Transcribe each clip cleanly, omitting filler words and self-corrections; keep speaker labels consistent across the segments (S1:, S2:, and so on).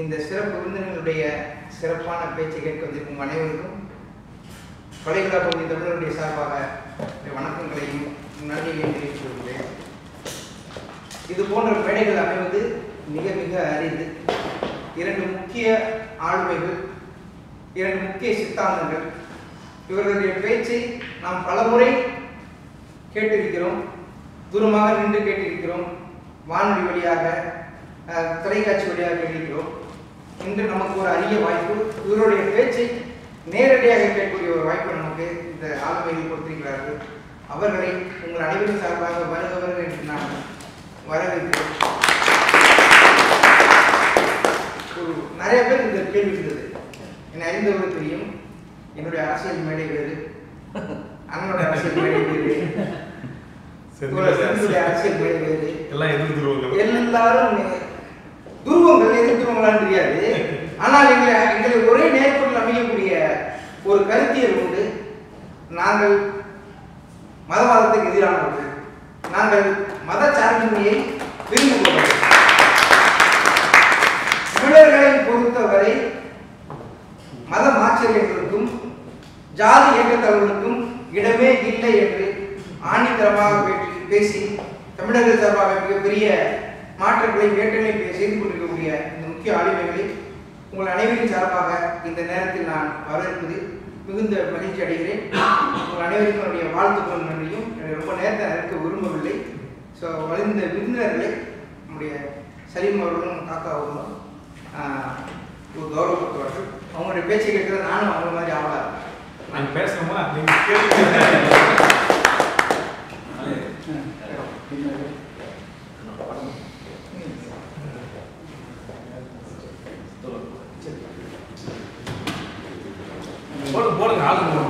S1: இந்த சிறப்பு விருந்தினர்களுடைய சிறப்பான பேச்சை கேட்க வந்திருக்கும் அனைவருக்கும் கொலைகளா பகுதி தமிழருடைய சார்பாக வணக்கங்களையும் நன்றியையும் தெரிவித்துக் கொள்கிறேன். இது போன்ற மேடைகள் அமைவது மிக மிக அரிது. 2 முக்கிய ஆளுமைகள், 2 முக்கிய சித்தாந்தங்கள், இவர்களுடைய பேச்சை நாம் பலமுறை கேட்டிருக்கிறோம், தூரமாக நின்று கேட்டிருக்கிறோம், வானொலி வழியாக தொலைக்காட்சி வழியாக கேட்டிருக்கிறோம். இன்று நமக்கு ஒரு அரிய வாய்ப்பு, இவருடைய பேச்சை நேரடியாக கேட்கக்கூடிய ஒரு வாய்ப்பு நமக்கு இந்த ஆளுமையில் கொடுத்திருக்கிறார்கள். அவர்களை உங்கள் அனைவரும் சார்பாக வருகிறவர்கள் என்று நான் வரவேற்கிறேன். நிறைய பேர் இந்த கேள்வி இருந்தது. என்னை அறிந்தவர்கள் தெரியும், என்னுடைய அரசியல் மேடை வேறு, அண்ணனோட அரசியல் மேடை வேறு, அரசியல் மேடை வேறு, எல்லாரும் துருவங்கள் எது துருவங்களான்னு தெரியாது. ஆனால் எங்களை ஒரே நேர்கோட்டில் அமைக்கக்கூடிய ஒரு கருத்தியல் உண்டு. நாங்கள் மதவாதத்துக்கு எதிரானவர்கள், நாங்கள் மத சார்பின்மையை விரும்புகிறோம். தமிழர்களை பொறுத்தவரை மத மாச்சரியங்களுக்கும் ஜாதி இயக்கத்தவர்களுக்கும் இடமே இல்லை என்று ஆணித்தரமாக பேசி தமிழர்கள் சார்பாக மிகப்பெரிய மாற்றங்களை ஏற்றங்களை செய்து கொண்டிருக்கக்கூடிய இந்த முக்கிய ஆளுமைகளை உங்கள் அனைவரின் சார்பாக இந்த நேரத்தில் நான் வரவேற்பது மிகுந்த மகிழ்ச்சி அடைகிறேன். உங்கள் அனைவருக்கும் என்னுடைய வாழ்த்துக்கள் நன்றியும். ரொம்ப நேரத்தை இருக்க விரும்பவில்லை. ஸோ வளர்ந்த விருந்தினர்களை நம்முடைய சலீம் அவர்களும் காக்கா அவர்களும் கௌரவப்படுத்துவார்கள். அவங்களுடைய பேச்சை கேட்கறது நானும் அவங்க மாதிரி ஆவலாக
S2: நாங்கள் பேசணுமா நீங்கள் கேட்டு போடுங்க ஆளுங்க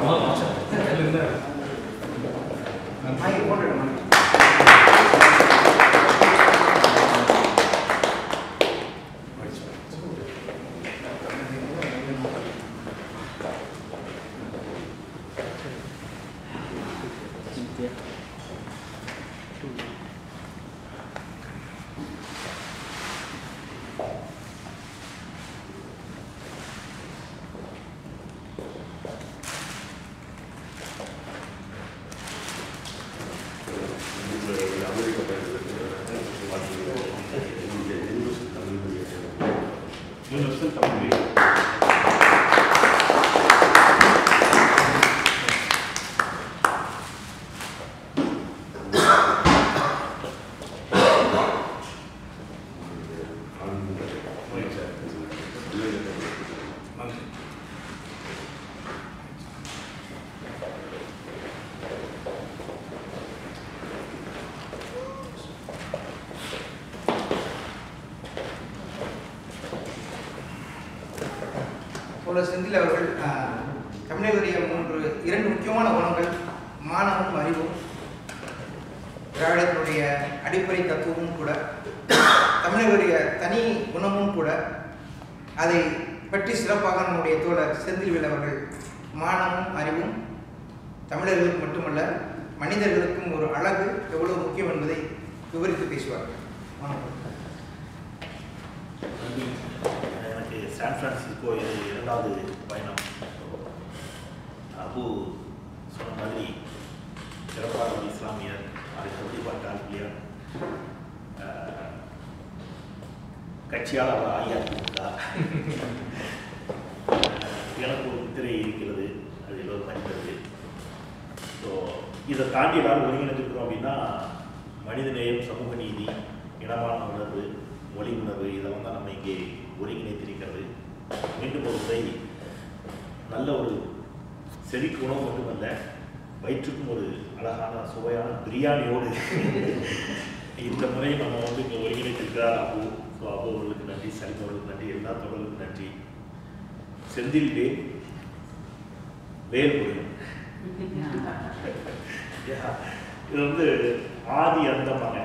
S1: செந்தில் அவர்கள் தமிழர்களுடைய 2 முக்கியமான குணங்கள் மானமும் அறிவும் திராவிடத்தினுடைய அடிப்படை தத்துவமும் கூட, தமிழர்களுடைய தனி குணமும் கூட, அதை பற்றி சிறப்பாக நம்முடைய தோழர் செந்தில்வேல் அவர்கள் மானமும் அறிவும் தமிழர்களுக்கு மட்டுமல்ல மனிதர்களுக்கும் ஒரு அழகு எவ்வளவு முக்கியம் என்பதை விவரித்து பேசுவார்கள்.
S3: எனக்கு சான் பிரான்சிஸ்கோ இது 2வது பயணம். அபு சொன்ன மாதிரி சிறப்பான ஒரு இஸ்லாமியர், அதை பற்றி பார்த்த ஆசிரியர், கட்சியால் அவர் அஇஅதிமுக எனக்கு ஒரு முத்திரை இருக்கிறது, அது எல்லோரும் மனிதர்கள். ஸோ இதை தாண்டி எல்லாரும் ஒருங்கிணைஞ்சிருக்கிறோம் அப்படின்னா மனிதநேயம், சமூக நீதி, இனமான உணர்வு, மொழி உணர்வு, இதெல்லாம் தான் நம்ம இங்கே ஒருங்கிணைத்திருக்கிறது. மீண்டும் ஒரு முறை நல்ல ஒரு செடிக்கு உணவு மட்டுமல்ல, வயிற்றுக்கும் ஒரு அழகான சுவையான பிரியாணியோடு இந்த முறை நம்ம இங்கே ஒருங்கிணைத்திருக்கிறார் அபு. ஸோ அபு அவர்களுக்கு நன்றி, சலீம் அவர்களுக்கு நன்றி, எல்லா தொடர்களுக்கும் நன்றி. செந்தில் வேல் முருகன், இது ஆதி அந்தமாக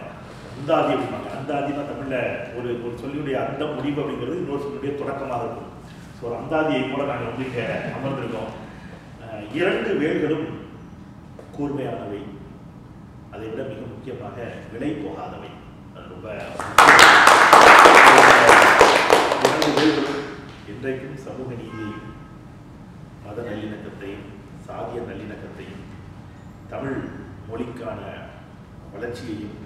S3: அந்தாதி அப்படிம்பாங்க. அந்தாதினா தமிழில் ஒரு சொல்லியுடைய அந்த முடிவு அப்படிங்கிறது இன்னொரு சொல்லுடைய தொடக்கமாக இருக்கும். ஸோ ஒரு அந்தாதியை கூட நாங்கள் இங்கே அமர்ந்திருக்கோம். 2 வேல்களும் கூர்மையானவை, அதை விட மிக முக்கியமாக விலை போகாதவை. ரொம்ப 2 வேல்களும் என்றைக்கும் சமூக நீதியையும் மத நல்லிணக்கத்தையும் சாதிய நல்லிணக்கத்தையும் தமிழ் மொழிக்கான வளர்ச்சியையும்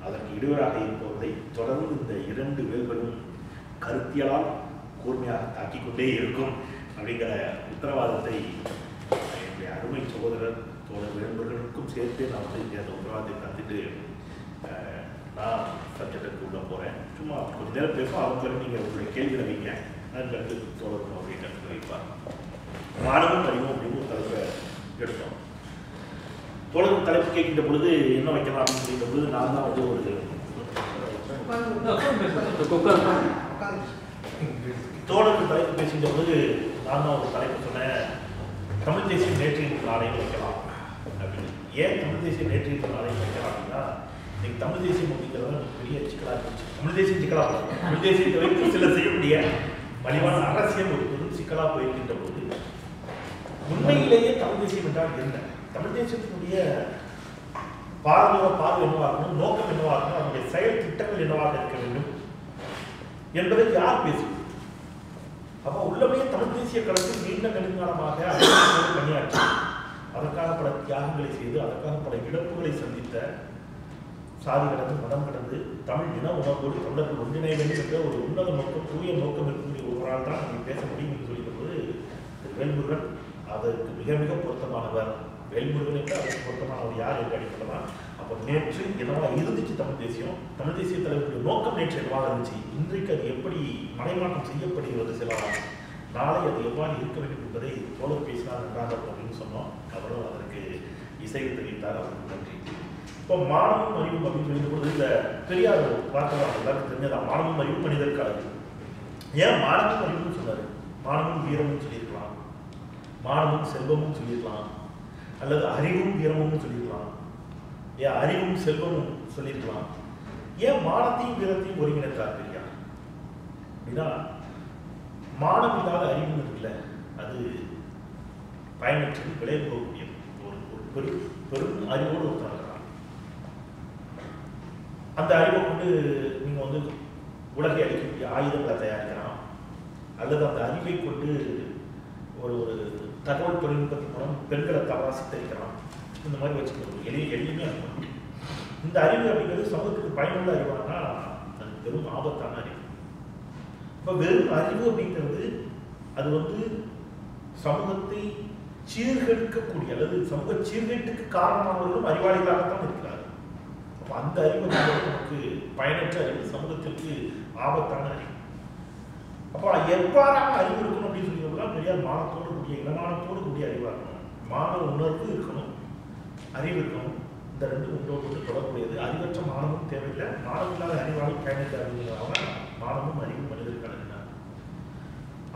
S3: அதற்கு இடையூறாக இருப்பவரை தொடர்ந்து இந்த இரண்டு வேல்களும் கருத்தியலால் கூர்மையாக தாக்கிக் கொண்டே இருக்கும் அப்படிங்கிற உத்தரவாதத்தை என்னுடைய அருமை சகோதரர் தோழர் வேல்முருகனுக்கும் சேர்த்து நான் வந்து அந்த உத்தரவாதத்தை தந்துட்டு நான் சப்ஜெக்டுக்கு உள்ள போகிறேன். சும்மா கொஞ்சம் நேரம் பேசுவோம். அவங்க நீங்கள் உங்களுடைய கேள்விகளை வைங்க. அதுக்கு அடுத்து தோழர் அப்படியே கருத்து வைப்பார். மாணவன் அறிவும் அப்படின்னு ஒரு தலைப்பை எடுத்தோம். தோழர் தலைப்பு கேட்கின்ற பொழுது என்ன வைக்கலாம் அப்படின்னு சொல்லிட்ட பொழுது நான் தான் வந்து ஒரு தோழருக்கு தலைப்பு பேசுகின்ற பொழுது நான் தான் ஒரு தலைப்பு சொன்னேன், தமிழ் தேசிய நேற்று நாளையும் வைக்கலாம் அப்படின்னு. ஏன் தமிழ் தேசிய நேற்று நாளையும் வைக்கலாம் அப்படின்னா, இன்னைக்கு தமிழ் தேசியம் அப்படிங்கிறத பெரிய சிக்கலாக இருந்துச்சு. தமிழ் தேசியம் சிக்கலாக தமிழ் தேசியத்தை வைத்து சில செய்யக்கூடிய மலிவான அரசியல் ஒரு பெரும் சிக்கலாக போயிருக்கின்ற போது உண்மையிலேயே தமிழ் தேசியம் என்றால் என்ன, தமிழ் தேசியத்தினுடைய பாரம்பரிய பார்வை என்னவாக இருக்கணும், நோக்கம் என்னவாக இருக்கணும், அதனுடைய செயல் திட்டங்கள் என்னவாக இருக்க வேண்டும் என்பதை யார் பேசுவது? அப்போ உள்ளபடியே தமிழ் தேசிய களத்தில் நீண்ட நெடுங்காலமாக பணியாற்றி அதற்காக பல தியாகங்களை செய்து அதற்காக பல இழப்புகளை சந்தித்த சாதி கடந்து மதம் கடந்து தமிழ் இன உணர்வோடு தமிழர்கள் ஒன்றிணைய வேண்டும் என்ற ஒரு உன்னத நோக்கம் தூய நோக்கம் இருக்கக்கூடிய ஒருவரால் தான் நீங்கள் பேச முடியும் என்று சொல்லியிருப்பது வேல்முருகன் அதற்கு மிக மிக பொருத்தமானவர். வேல்முருகன் என்று அதற்கு பொருத்தமானவர் யார் என்று அடிப்படலாம். அப்போ நேற்று என்னவா இருந்துச்சு தமிழ் தேசியம், தமிழ் தேசிய தலைவருடைய நோக்கம் நேற்று என்னவாக இருந்துச்சு, இன்றைக்கு அது எப்படி மனைமாற்றம் செய்யப்படுகிறது செல்லலாம், நாளை அது எவ்வாறு இருக்க வேண்டும் என்பதை தோழர் பேசினார் நன்றாக அப்படின்னு சொன்னோம். அவரும் அதற்கு இசைவு தெரிவித்தார். அவருக்கு நன்றி. இப்போ மானமும் அறிவும் அப்படின்னு சொல்லிட்டு பொழுது இந்த பெரியார் வார்த்தை எல்லாருக்கும் தெரிஞ்சதான், மானமும் அறிவும் மனிதருக்கு அழகு. ஏன் மானமும் அறிவும் சொன்னார்? மானமும் வீரமும் சொல்லியிருக்கலாம், மானமும் செல்வமும் சொல்லியிருக்கலாம், அல்லது அறிவும் வீரமும் சொல்லியிருக்கலாம், ஏன் அறிவும் செல்வமும் சொல்லியிருக்கலாம். ஏன் மானத்தையும் வீரத்தையும் ஒருங்கிணைத்தார் பெரியார் அப்படின்னா, மானம் இல்லாத அறிவு இருக்குல்ல, அது பயனற்றது, விளைவு போகக்கூடியது. ஒரு பெரும் அறிவோடு ஒருத்தர் அந்த அறிவை கொண்டு நீங்கள் வந்து உலகை அளிக்கக்கூடிய ஆயுதங்களை தயாரிக்கலாம், அல்லது அந்த அறிவை கொண்டு ஒரு தகவல் தொழில்நுட்பத்தின் மூலம் பெண்களை தவறாக சித்தரிக்கலாம். இந்த மாதிரி வச்சுக்கணும் எளிமையாக இருக்கணும். இந்த அறிவு அப்படிங்கிறது சமூகத்துக்கு பயனுள்ள அறிவானா அது வெறும் ஆபத்தான அறிவு. இப்போ வெறும் அறிவு அப்படிங்கிறது அது வந்து சமூகத்தை சீர்கெடுக்கக்கூடிய அல்லது சமூக சீர்கேட்டுக்கு காரணமானவர்களும் அறிவாளிகளாகத்தான் இருக்கிறார்கள். அப்போ அந்த அறிவு நமக்கு பயனற்ற அறிவு, சமூகத்திற்கு ஆபத்தான அறிவு. அப்போ எவ்வாறான அறிவு இருக்கணும் அப்படின்னு சொல்லியிருந்தா பெரியார் மானத்தோடு கூடிய இளமானத்தோடு கூடிய அறிவாக இருக்கணும், மாணவ உணர்வு இருக்கணும், அறிவு இருக்கணும். இந்த ரெண்டு ஒன்றோடு தொடர்புடையது. அறிவற்ற மாணவனும் தேவையில்லை, மாணவ இல்லாத அறிவாளி பயனற்ற அறிவுங்கிறவங்க மாணவனும் அறிவும் மனிதர்கள் என்ன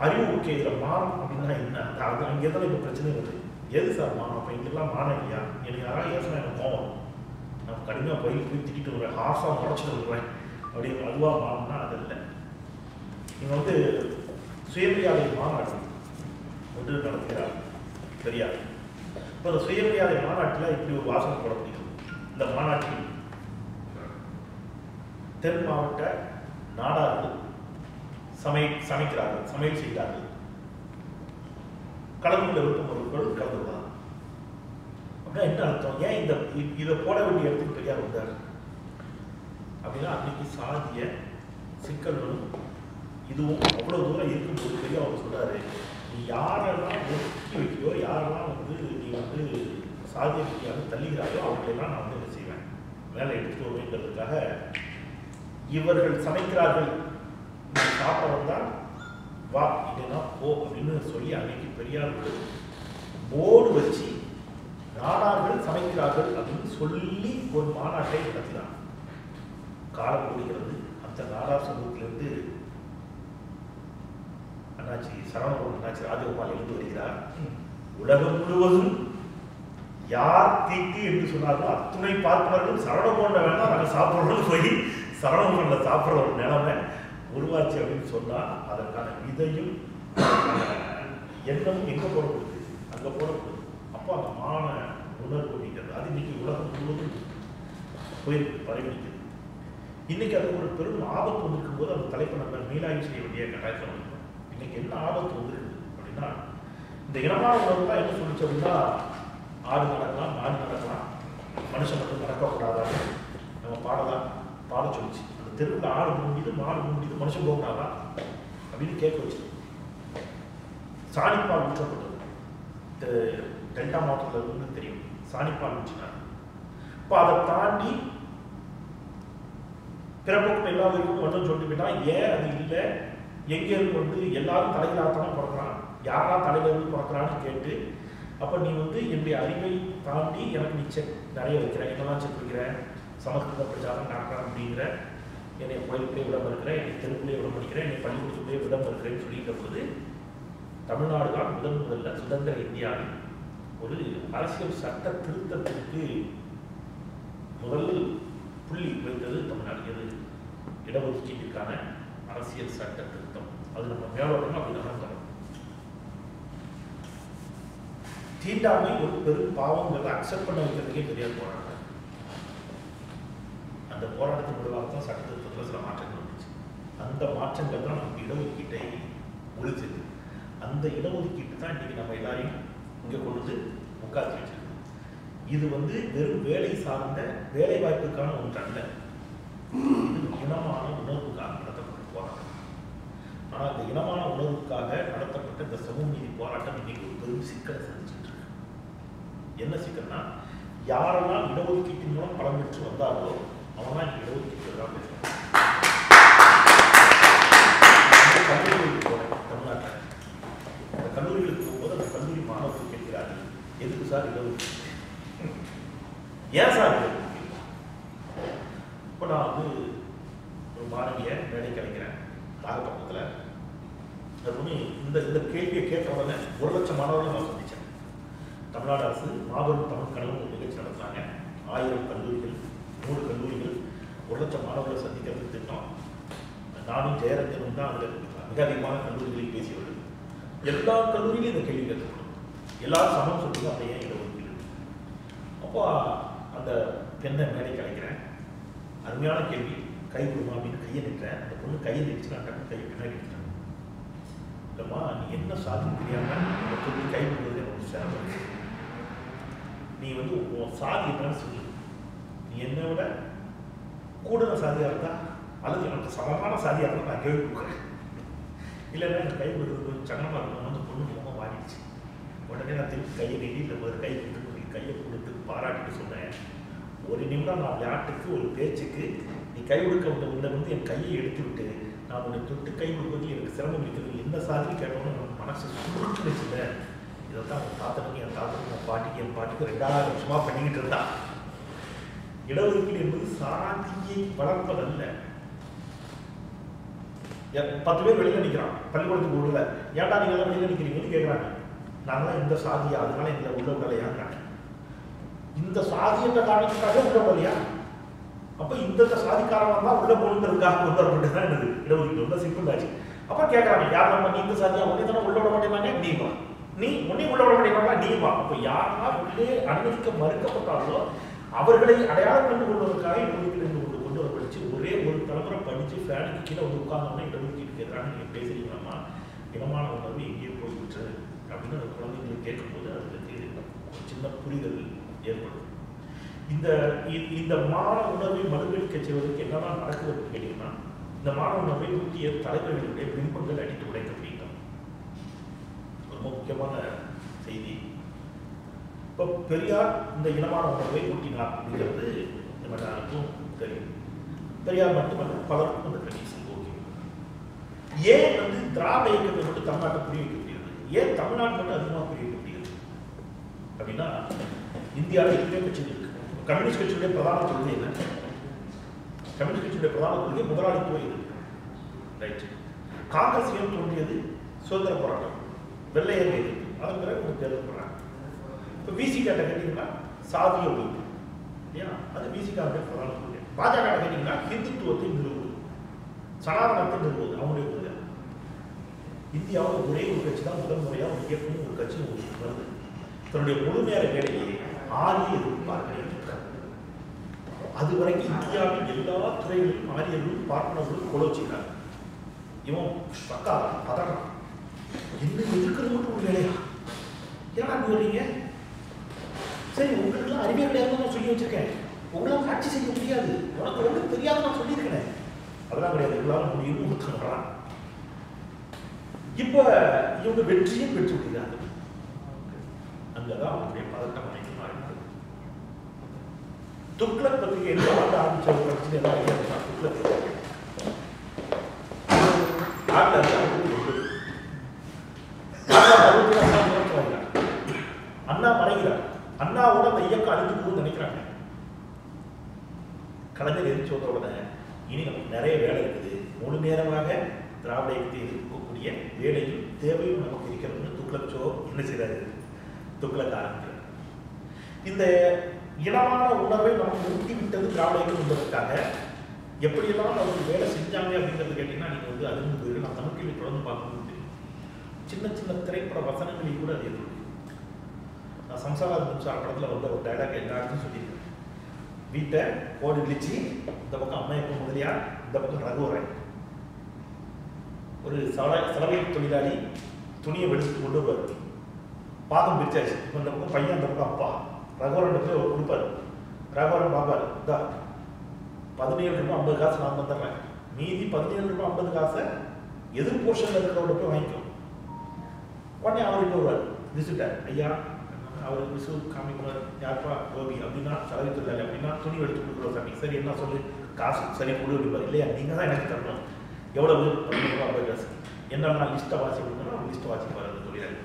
S3: அறிவு. ஓகே, இதில் மானம் அப்படின்னா என்ன, அது அங்கே தான் இப்போ பிரச்சனை வருது. எது சார் மானம்? அப்போ இங்கெல்லாம் மானம் இல்லையா? எனக்கு யாராவது ஏசுனா எனக்கு கோவம், நான் கடுமையாக போய் திட்டிட்டு வருவேன், ஹார்ஸாக முறைச்சிட்டு வருவேன் அப்படின்னு. அதுவாக மானம்னா அது இல்லை. இங்கே வந்து சுயமரியாதை மாநாடு ஒன்று நடத்துகிறார் பெரியார். இப்போ அந்த சுயமரியாதை மாநாட்டில் இப்படி ஒரு வாசகம் போட முடியும். இந்த மாநாட்டில் தென் மாவட்ட நாடார்கள் சமைக்கிறார்கள், சமையல் செய்கிறார்கள், கலந்து கொள்ள விருப்பம் கலந்து கொள்ளலாம். அப்படின்னா என்ன அர்த்தம்? ஏன் இதை போட வேண்டிய இடத்துக்கு பெரியார் வந்தார் அப்படின்னா, அன்னைக்கு சாதிய சிக்கல்களும் இதுவும் அவ்வளவு தூரம் இருக்கும்போது பெரியார் அவர் சொல்றாரு, நீ யாரெல்லாம் ஒதுக்கி வைக்கியோ, யாரெல்லாம் வந்து நீ வந்து சாதிய ரீதியாக தள்ளுகிறாயோ அவங்களெல்லாம் நான் வந்து என்ன செய்வேன், மேலே எடுத்துட்டு வருவேங்கிறதுக்காக இவர்கள் சமைக்கிறார்கள், நீ சாப்பிட வந்தால் வா, இல்லைன்னா போ அப்படின்னு சொல்லி அன்னைக்கு பெரியார் போர்டு வச்சு நாடார்கள் சமைக்கிறார்கள் அப்படின்னு சொல்லி ஒரு மாநாட்டை நடத்தினார். காலம் கூடுகிறது. அந்த நாடார் சமூகத்திலிருந்து அண்ணாச்சி சரவணபவன் அண்ணாச்சி ராஜகோபால் எழுந்து வருகிறார். உலகம் முழுவதும் யார் தீக்கு என்று சொன்னார்களோ அத்துணை பார்ப்பவர்களும் சரவணபவன் வேணா நாங்கள் சாப்பிட்றோம்னு போய் சரவணபவனில் சாப்பிட்ற ஒரு நிலைமை உருவாச்சு அப்படின்னு சொன்னால் அதற்கான விதையும் எண்ணமும் எங்கே போடப்படுது, அங்கே போடப்படுது. அப்போ அந்த மான உணர்வு அப்படிங்கிறது அது இன்னைக்கு உலகம் முழுவதும் போய் பரவிக்கிறது. இன்னைக்கு அது ஒரு பெரும் ஆபத்து வந்திருக்கும் போது அந்த தலைப்பை நம்ம மீளாய்வு செய்ய வேண்டிய கட்டாயத்தில் இன்னைக்கு என்ன ஆபத்து வந்துருக்கு அப்படின்னா, இந்த இனமான உணர்வு தான் என்ன சொல்லிச்சு அப்படின்னா, ஆடு நடக்கலாம், மாடு நடக்கலாம், மனுஷன் மட்டும் நடக்கக்கூடாதான்னு நம்ம பாட சொல்லிச்சு. அந்த தெருவில் ஆடு முடியுது, மாடு முடியுது, மனுஷன் போகக்கூடாதா அப்படின்னு கேட்க வச்சு சாணிப்பால் ஊற்றப்பட்டது. டெல்டா மாவட்டத்தில் இருந்து தெரியும், சாணிப்பால் ஊற்றினார். இப்போ அதை தாண்டி பிறப்புக்கும் எல்லா உயிருக்கும் வந்து சொல்லிட்டு போயிட்டா, ஏன் அது இல்லை, எங்கே இருந்து வந்து எல்லாரும் தலையிலாத்தானே பிறக்கிறான், யாரா தலையில இருந்து பிறக்கிறான்னு கேட்டு, அப்போ நீ வந்து என்னுடைய அறிவை தாண்டி எனக்கு நீ செக் நிறைய வைக்கிற, என்னெல்லாம் செக் வைக்கிற, சமஸ்கிருத பிரச்சாரம் டாக்டர் அப்படிங்கிற, என்னை கோயிலுக்குள்ளே விடம் இருக்கிறேன், என்னை தெருக்குள்ளே விடம் படிக்கிறேன், என்னை பள்ளிக்கூடத்துக்குள்ளே விடம் இருக்கிறேன்னு சொல்லிட்ட போது, தமிழ்நாடு தான் முதல்ல சுதந்திர இந்தியாவில் ஒரு அரசியல் சட்ட திருத்தத்திற்கு முதல் புள்ளி வைத்தது தமிழ்நாடு. எது? இடஒதுக்கீட்டிற்கான அரசியல் சட்ட திருத்தம். அது நம்ம மேலோட்டமா அப்படிதான் தரும். தீண்டாமை ஒரு பெரும் பாவங்கிறத அக்செப்ட் பண்ண வைக்கிறதுக்கே பெரிய போராட்டம். அந்த போராட்டத்தின் மூலமாக தான் சட்ட திருத்தத்தில் சில மாற்றங்கள் வந்துச்சு. அந்த மாற்றங்கள் தான் நமக்கு இடஒதுக்கீட்டை ஒழிச்சது. அந்த இடஒதுக்கீட்டு தான் இன்னைக்கு நம்ம எல்லாரையும் இங்கே கொண்டு வந்து உட்காந்து வச்சிருக்கு. இது வந்து வெறும் வேலை சார்ந்த வேலை வாய்ப்புக்கான ஒன்று அல்ல, இது இனமான உணர்வுக்காக நடத்தப்பட்ட போராட்டம். ஆனால் இந்த இனமான உணர்வுக்காக நடத்தப்பட்ட இந்த சமூக நீதி போராட்டம் இன்னைக்கு ஒரு பெரும் சிக்கலை சந்திச்சுட்டு இருக்கு. என்ன சிக்கல்னா, யாரெல்லாம் இடஒதுக்கீட்டின் மூலம் பலம் பெற்று வந்தார்களோ அவனா இன்னைக்கு இடஒதுக்கீட்டு தான் பேசுறாங்க. கல்லூரிகளுக்கு போறேன் தமிழ்நாட்டில், அந்த கல்லூரிகளுக்கு போகும்போது அந்த கல்லூரி மாணவர்கள் கேட்கிறார்கள், எதுக்கு சார் இடஒதுக்கீடு, ஏன் சார் இடஒதுக்கீடு? இப்போ நான் வந்து ஒரு மாணவியை வேலைக்கு அழைக்கிறேன் நாகப்பட்டினத்தில். அது ஒன்று இந்த கேள்வியை கேட்ட உடனே 1,00,000 மாணவர்களை நான் சந்தித்தேன். தமிழ்நாடு அரசு மாபெரும் தமிழ் கனவு ஒரு நிகழ்ச்சி நடத்துனாங்க. 1000 கல்லூரிகள், 100 கல்லூரிகள், 1,00,000 மாணவர்களை சந்திக்கிறது திட்டம். நானும் ஜெயரஞ்சனும் தான் அதில் மிக அதிகமான கல்லூரிகளில் பேசியவர்கள். எல்லா கல்லூரியிலும் இந்த கேள்வி கேட்கப்படும், எல்லாரும் சமம் சொல்லுங்க, அப்படியே இடஒதுக்கீடு. அப்போ அந்த பெண்ணை வேலைக்கு அழைக்கிறேன். அருமையான கேள்வி, கை கொடுமா அப்படின்னு கையை நிற்கிறேன். அந்த பொண்ணு கையை நிறுத்தி நான் டக்கு கையை பின்னாடி நிற்கிறேன். இல்லைம்மா, நீ என்ன சாதின்னு தெரியாமல் அந்த பொண்ணு கை கொடுக்குறது எனக்கு சேரம். நீ வந்து உன் சாதி என்னன்னு சொல்லு, நீ என்னை விட கூடுதல் சாதியாக இருந்தா அல்லது எனக்கு சமமான சாதியாக இருந்தால் நான் கேள்வி கொடுக்குறேன், இல்லைன்னா எனக்கு கை கொடுக்குறது கொஞ்சம் சங்கமாக இருக்கணும். அந்த பொண்ணு முகமாக மாறிடுச்சு. உடனே நான் திருப்பி கையை நீட்டி இல்லை ஒரு கை கொடுத்து கையை கொடுத்து பாராட்டிட்டு சொன்னேன், ஒரு நிமிடம் நான் விளையாட்டுக்கு ஒரு பேச்சுக்கு நீ கை கொடுக்க உன்னை வந்து என் கையை எடுத்து விட்டு நான் உன்னை தொட்டு கை கொடுப்பதில் எனக்கு சிரமம் இருக்கிறது, என்ன சாதி கேட்டோன்னு நம்ம மனசு சுருட்டுச்சு. இல்லை, இதை தான் உன் தாத்தனுக்கு என் தாத்தனுக்கு என் பாட்டிக்கு 2000 வருஷமாக பண்ணிக்கிட்டு இருந்தா. இடஒதுக்கீடு என்பது சாதியை வளர்ப்பதல்ல. 10 பேர் வெளியில் நிற்கிறான் பள்ளிக்கூடத்துக்கு உள்ள, ஏன்டா நீங்க எல்லாம் வெளியில் நிற்கிறீங்கன்னு கேட்குறாங்க. நாங்களாம் இந்த சாதியா, அதனால எங்களை உள்ள விடலையாங்கிறாங்க. இந்த சாதி என்ற காரணத்துக்காக உள்ள விடலையா? அப்போ இந்த சாதிக்காரமாக தான் உள்ள போகணுங்கிறதுக்காக கொண்டு வரப்பட்டு தான் என்னது இடஒதுக்கீடு. ரொம்ப சிம்பிள் ஆச்சு. அப்போ கேட்குறாங்க, யார் நம்ம நீ இந்த சாதியா, உடனே தானே உள்ள விட மாட்டேங்காங்க, நீ வா, நீ உடனே உள்ள விட மாட்டேங்காங்க, நீ வா. அப்போ யாரெல்லாம் உள்ளே அனுமதிக்க மறுக்கப்பட்டாலோ அவர்களை அடையாளம் கண்டு கொள்வதற்காக இடஒதுக்கீடு கொண்டு வரப்படுச்சு. ஒரே ஒரு தலைமுறை படித்து ஃபேனுக்கு கீழே வந்து உட்கார்ந்தோம்னா இடஒதுக்கீடு எதிராக நீங்கள் பேசுறீங்களாமா, இனமான உணர்வு எங்கேயோ போய்விட்டு அப்படின்னு அந்த குழந்தைங்களுக்கு கேட்கும்போது அதுக்கு ஒரு சின்ன புரிதல் ஏற்படும். இந்த மாணவ உணர்வை மறுபடிக்க செய்வதற்கு என்னதான் நடக்குதுன்னு கேட்டீங்கன்னா, இந்த மாணவ உணர்வை முக்கிய தலைவர்களுடைய பின்பங்கள் அடித்து உடைக்க முடியும். ரொம்ப முக்கியமான செய்தி. இப்போ பெரியார் இந்த இனமான உணர்வை ஊட்டினார் அப்படிங்கிறது நம்ம எல்லாருக்கும் தெரியும். பெரியார் மட்டுமல்ல, பலருக்கும் அந்த கண்டிஷன் ஓகே. ஏன் வந்து திராவிட இயக்கத்தை மட்டும் தமிழ்நாட்டை புரிய வைக்க முடியாது, ஏன் தமிழ்நாடு மட்டும் அதிகமாக புரிய வைக்க முடியாது அப்படின்னா, இந்தியாவில் எத்தனையோ கட்சிகள் இருக்கு. கம்யூனிஸ்ட் கட்சியுடைய பிரதான கொள்கை என்ன? கம்யூனிஸ்ட் கட்சியுடைய பிரதான கொள்கை முதலாளித்துவ இது, ரைட். காங்கிரஸ் ஏன் தோன்றியது? சுதந்திர போராட்டம், வெள்ளையர் எதிர்ப்பு, அதன் பிறகு ஒரு தேர்தல் போறாங்க. இப்போ விசிகாட்ட கேட்டீங்கன்னா சாதிய ஒழிப்பு, இல்லையா? அது விசிகாவுடைய பிரதான கொள்கை. பாஜக கேட்டீங்கன்னா ஹிந்துத்துவத்தை நிறுவுவது, சனாதனத்தை நிறுவுவது அவங்களுடைய கொள்கை. இந்தியாவில் ஒரே ஒரு கட்சி தான் முதல் முறையாக ஒரு இயக்கமும் ஒரு கட்சியும் வருது. தன்னுடைய முழுநேர வேலையை ஆரிய எதிர்ப்பு பார்க்க. அது வரைக்கும் இந்தியாவின் எல்லா துறைகளிலும் ஆரியர்களும் பார்ப்பனர்களும் கொலை வச்சுக்கிறாங்க. இவன் பக்கா பதறான், என்ன எதிர்க்கிறது மட்டும் ஒரு வேலையா? ஏன்னா அப்படி வரீங்க? சரி, உங்களுக்குலாம் அறிவே கிடையாதுன்னு நான் சொல்லி வச்சிருக்கேன். உங்களால் ஆட்சி செய்ய முடியாது, உனக்கு ஒன்றும் தெரியாது நான் சொல்லியிருக்கிறேன். அதெல்லாம் கிடையாது, உங்களால் முடியும்னு ஒருத்தர் வர்றான். இப்ப இவங்க வெற்றியும் பெற்று விடுகிறாங்க. அங்கதான் அவங்களுடைய பதட்டம் அனைத்தும் ஆரம்பித்தது. துக்ளக் பத்திரிகை எந்த ஆண்டு ஆரம்பிச்ச ஒரு பிரச்சனை எல்லாம் துக்ளக் பத்திரிகை 1969 அண்ணா மறைகிறார். அண்ணாவோட அந்த இயக்கம் அழிந்து போகுதுன்னு நினைக்கிறாங்க. கலைஞர் எரிச்சு வந்த உடனே இனி நமக்கு நிறைய வேலை இருக்குது, முழு நேரமாக திராவிட இயக்கத்தை இருக்கக்கூடிய வேலையும் தேவையும் நமக்கு இருக்கிறதுன்னு துக்ளக் சோ என்ன செய்யறாரு? துக்ளக் ஆரம்பிக்கிறார். இந்த இனமான உணர்வை நமக்கு நிறுத்தி விட்டது திராவிட இயக்கம் என்பதற்காக எப்படியெல்லாம் அவருக்கு வேலை செஞ்சாங்க அப்படிங்கிறது கேட்டீங்கன்னா நீங்க வந்து அதிர்ந்து போயிடும். நான் தமிழ்களை தொடர்ந்து பார்க்கும்போது சின்ன சின்ன திரைப்பட வசனங்களில் கூட அது எதிர்ப்பு. நான் சம்சாராத் மின்சார படத்தில் வந்து ஒரு டைலாக் எல்லாருக்கும் சொல்லியிருக்கேன். வீட்டை கோடு கிழிச்சு இந்த பக்கம் அம்மையப்ப முதலியார், இந்த பக்கம் ரகுவரன். ஒரு சலவை தொழிலாளி துணியை வெடிச்சு கொண்டு வருவார். பாதம் பிரிச்சாச்சு. இப்போ இந்த பக்கம் பையன், அந்த பக்கம் அப்பா. ரகுவரன் போய் அவர் கொடுப்பாரு. ரகுவரன் பாப்பாரு, இதா 17 ரூபாய் 50 காசு நான் தந்துடுறேன், மீதி 17 ரூபாய் 50 காசை எதிர் போர்ஷனில் இருக்கிறவங்க போய் வாங்கிக்கும். உடனே அவருக்கு வருவார் விசிட்டர், ஐயா அவர் விசு காமிக்குமார், யாருப்பா கோபி அப்படின்னா சலவை தொழிலாளி அப்படின்னா துணி எடுத்து கொடுக்குறோம் சாமி. சரி என்ன சொல்லு, காசு சரி கொடு அப்படிப்பார். இல்லையா நீங்கள் தான் எனக்கு தரணும். எவ்வளவு? 17 ரூபாய் 50 காசு. என்னன்னா லிஸ்ட்டை வாசி கொடுக்கணும். அவர் லிஸ்ட்டை வாசிப்பார் அந்த தொழிலாளி.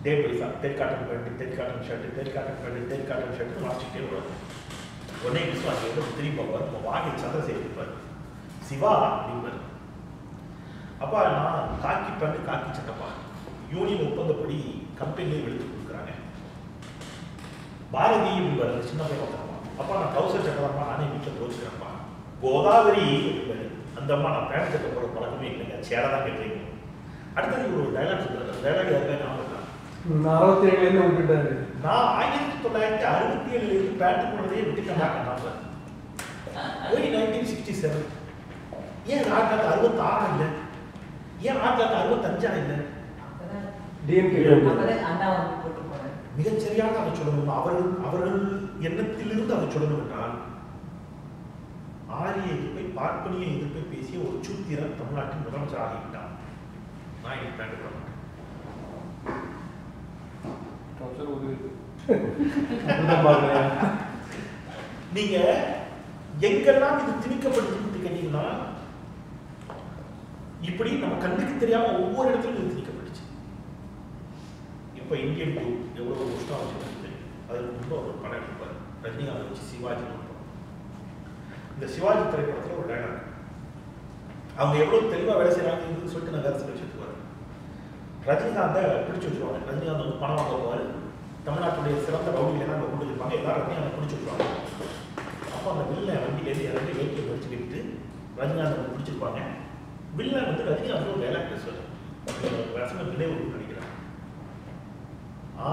S3: டே பைசா, தெரி காட்டன் பேண்ட், தெரி காட்டன் ஷர்ட்டு, தெரி காட்டன் பேண்ட், தெரி காட்டன் ஷர்ட்டு வாசிக்கிட்டே வருவார். உடனே விசு வாசி வந்து திரும்பி பார்ப்பார். உங்கள் வாகை சந்திரசேகர் இருப்பார். சிவா அப்படின்பார். அப்பா நான் காக்கி பேண்ட் காக்கி சட்டப்பா, யூனியன் ஒப்பந்தப்படி கம்பெனிலே வெளுத்து கொடுக்குறாங்க. பாரதி அப்படின்பார், சின்ன பையன் வந்தாப்பா. அப்பா நான் ட்ரௌசர் சட்டதாப்பா, நானே வீட்டில் துவச்சுக்கிறேன்ப்பா. கோதாவரி அப்படின்பாரு, அந்த அம்மா நான் பேண்ட் சட்டை போகிற பழக்கமே இல்லைங்க, சேரை தான் கேட்குறீங்க. அடுத்தது ஒரு டைலாக் சொல்றாரு. டைலாக் யாருக்கா ஞாபகம்?
S2: 67 விட்டுட்டாரு.
S3: நான் 1967 பேண்ட் போனதையே விட்டுட்டேன். போய் 1967 ஏன் 1966 இல்லை? ஏன் 1965 இல்லை? மிகச்சரியாக அதை சொல்லணும். அவர்கள் எண்ணத்திலிருந்து அதை சொல்லணும் என்றால் ஆரிய எதிர்ப்பை, பார்ப்பனிய எதிர்ப்பை பேசிய ஒரு சூத்திரன் தமிழ்நாட்டின் முதலமைச்சர் ஆகிவிட்டான். நான் இன்னைக்கு பேண்ட் போட மாட்டேன். நீங்க எங்கெல்லாம் இது திணிக்கப்படுது கேட்டீங்கன்னா, இப்படி நம்ம கண்ணுக்கு தெரியாம ஒவ்வொரு இடத்துலையும் இது திணிக்கப்பட்டுச்சு. இப்ப இந்தியன் டூ எவ்வளவு கஷ்டம் வச்சுருக்கு. அதுக்கு முன்பு ஒரு படம் எடுப்பார் ரஜினிகாந்த் வச்சு, சிவாஜி. இந்த சிவாஜி திரைப்படத்துல ஒரு டைலாக், அவங்க எவ்வளவு தெளிவா வேலை செய்யறாங்கன்னு சொல்லிட்டு நான் வேலை செய்ய வச்சுருவாரு. ரஜினிகாந்தை பிடிச்சி வச்சுருவாங்க. ரஜினிகாந்த் வந்து பணம் வாங்க போவார். தமிழ்நாட்டுடைய சிறந்த ரவுடிகளை அங்கே கொண்டு இருப்பாங்க. எல்லாரும் ரஜினிகாந்தை பிடிச்சி வச்சுருவாங்க. அப்போ அந்த வில்லன் வண்டியிலேருந்து இறங்கி வேட்டியை வச்சு விட்டு ரஜினிகாந்த் வந்து பிடிச்சிருப்பாங்க. வில்லன் வந்து ரஜினிகாந்த் ஒரு டைலாக் பேசுவார். வசனம் நினைவு நினைக்கிறாங்க.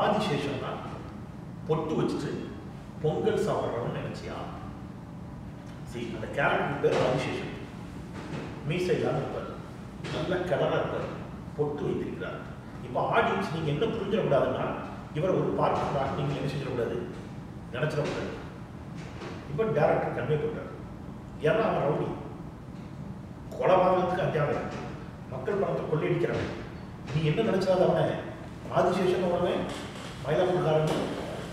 S3: ஆதிசேஷன் தான் பொட்டு வச்சுட்டு பொங்கல் சாப்பிட்றவன்னு நினைச்சியா? சரி, அந்த கேரக்டர் பேர் ஆதிசேஷன். மீசை இல்லாமல் இருப்பார், நல்ல கலராக இருப்பார், பொட்டு வைத்திருக்கிறார். இப்போ ஆடியன்ஸ் நீங்கள் என்ன புரிஞ்சிடக்கூடாதுன்னா, இவரை ஒரு பார்ட்னராக நீங்கள் என்ன செஞ்சிடக்கூடாது, நினச்சிடக்கூடாது. இப்போ டேரக்டர் கன்வே பண்ணுறாரு. ஏன்னா அவன் ரவுடி, கொலைபாதகத்துக்கு அத்தியாவயம், மக்கள் பணத்தை கொள்ளையடிக்கிறாங்க. நீ என்ன நினைச்சாத அவனை ஆதிசேஷன் உடனே மயிலாப்பூர்காரன்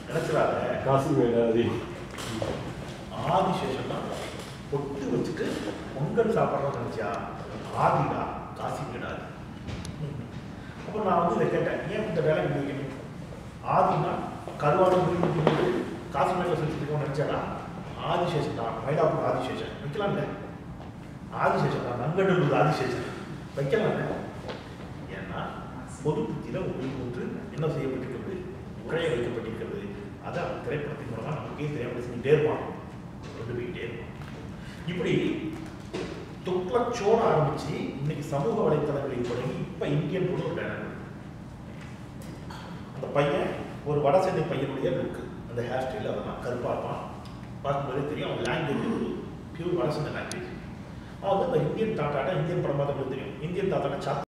S3: நினைச்சிடாத.
S2: காசு வேண்டாது.
S3: ஆதிசேஷன் தான் பொட்டு வச்சுட்டு பொங்கல் சாப்பிட்றோம்னு நினைச்சா ஆதிடா, காசி விடாது. அப்போ நான் வந்து இதை கேட்டேன், ஏன் இந்த வேலை வைக்கணும்? ஆதினா கருவாடு மீன் காசு மேலே செலுத்திட்டு நினைச்சாடா? ஆதிசேஷன் தான், மயிலாப்பூர் ஆதிசேஷன் வைக்கலாம் இல்லை? ஆதிசேஷன் தான், நங்கடலூர் ஆதிசேஷன் வைக்கலாம் இல்லை? ஏன்னா பொது புத்தியில் உங்களுக்கு ஒன்று என்ன செய்யப்பட்டிருக்கிறது, உரைய வைக்கப்பட்டிருக்கிறது. அதை அந்த திரைப்படத்தின் மூலமாக நமக்கே தெரியாமல் செஞ்சுட்டே இருப்பான், கொண்டு போயிட்டே இருப்பான். இப்படி துக்ளக் சோட ஆரம்பிச்சு இன்னைக்கு சமூக வலைத்தளங்களில் தொடங்கி இப்போ இந்தியன் கூட ஒரு பேனர். அந்த பையன் ஒரு வட சென்னை பையனுடைய லுக்கு, அந்த ஹேர் ஸ்டைல், அதெல்லாம் கருப்பாக இருப்பான். பார்க்கும்போதே தெரியும் அவன் லாங்குவேஜ் ஒரு பியூர் வட சென்னை லாங்குவேஜ். அவன் வந்து இந்த இந்தியன் தாத்தாட்டா, இந்தியன் படம் பார்த்தவங்களுக்கு தெரியும், இந்தியன் தாத்தாட்டா சாத்த